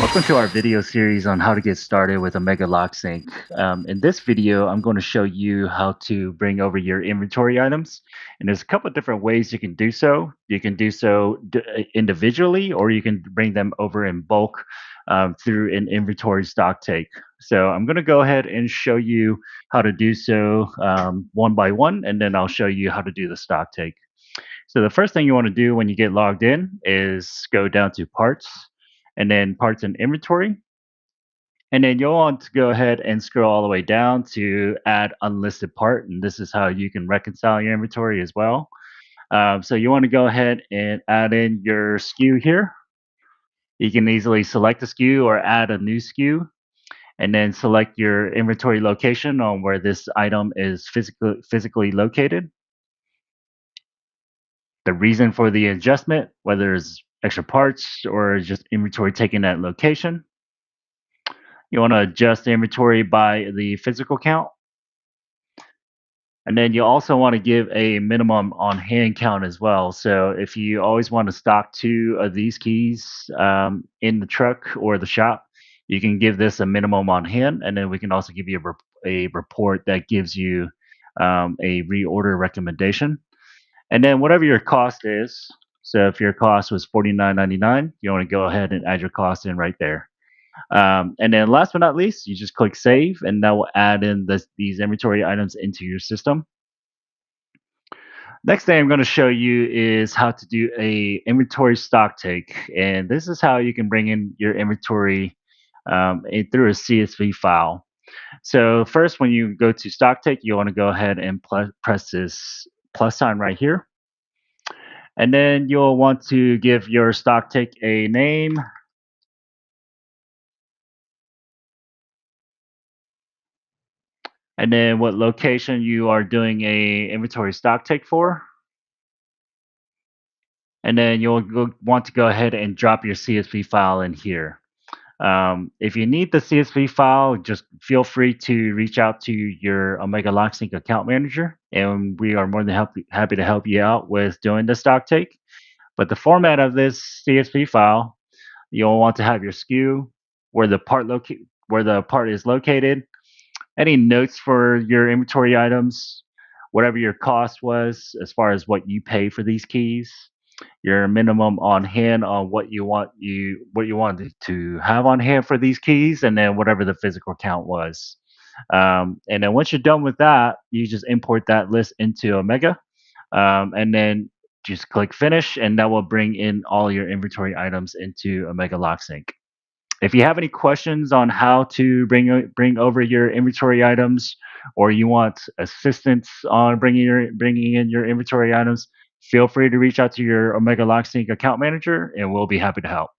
Welcome to our video series on how to get started with Omega LockSync. In this video, I'm going to show you how to bring over your inventory items. And there's a couple of different ways you can do so. You can do so individually, or you can bring them over in bulk through an inventory stock take. So I'm going to go ahead and show you how to do so one by one, and then I'll show you how to do the stock take. So the first thing you want to do when you get logged in is go down to parts and then parts and inventory. And then you'll want to go ahead and scroll all the way down to add unlisted part. And this is how you can reconcile your inventory as well. So you want to go ahead and add in your SKU here. You can easily select a SKU or add a new SKU and then select your inventory location on where this item is physically located. The reason for the adjustment, whether it's extra parts or just inventory taking that location. You want to adjust the inventory by the physical count. And then you also want to give a minimum on hand count as well. So if you always want to stock 2 of these keys in the truck or the shop, you can give this a minimum on hand. And then we can also give you a report that gives you a reorder recommendation. And then whatever your cost is, so if your cost was $49.99, you want to go ahead and add your cost in right there. And then last but not least, you just click save, and that will add in these inventory items into your system. Next thing I'm going to show you is how to do a inventory stock take, and this is how you can bring in your inventory through a CSV file. So first, when you go to stock take, you want to go ahead and press this plus sign right here. And then you'll want to give your stock take a name. And then what location you are doing a inventory stock take for. And then you'll want to go ahead and drop your CSV file in here. If you need the CSV file, just feel free to reach out to your Omega LockSync account manager, and we are more than happy to help you out with doing the stock take. But the format of this CSV file, you'll want to have your SKU, where the part is located, any notes for your inventory items, whatever your cost was as far as what you pay for these keys, your minimum on hand on what you wanted to have on hand for these keys, and then whatever the physical count was. And then once you're done with that, you just import that list into Omega, and then just click finish, and that will bring in all your inventory items into Omega LockSync. If you have any questions on how to bring over your inventory items, or you want assistance on bringing in your inventory items, feel free to reach out to your Omega LockSync account manager, and we'll be happy to help.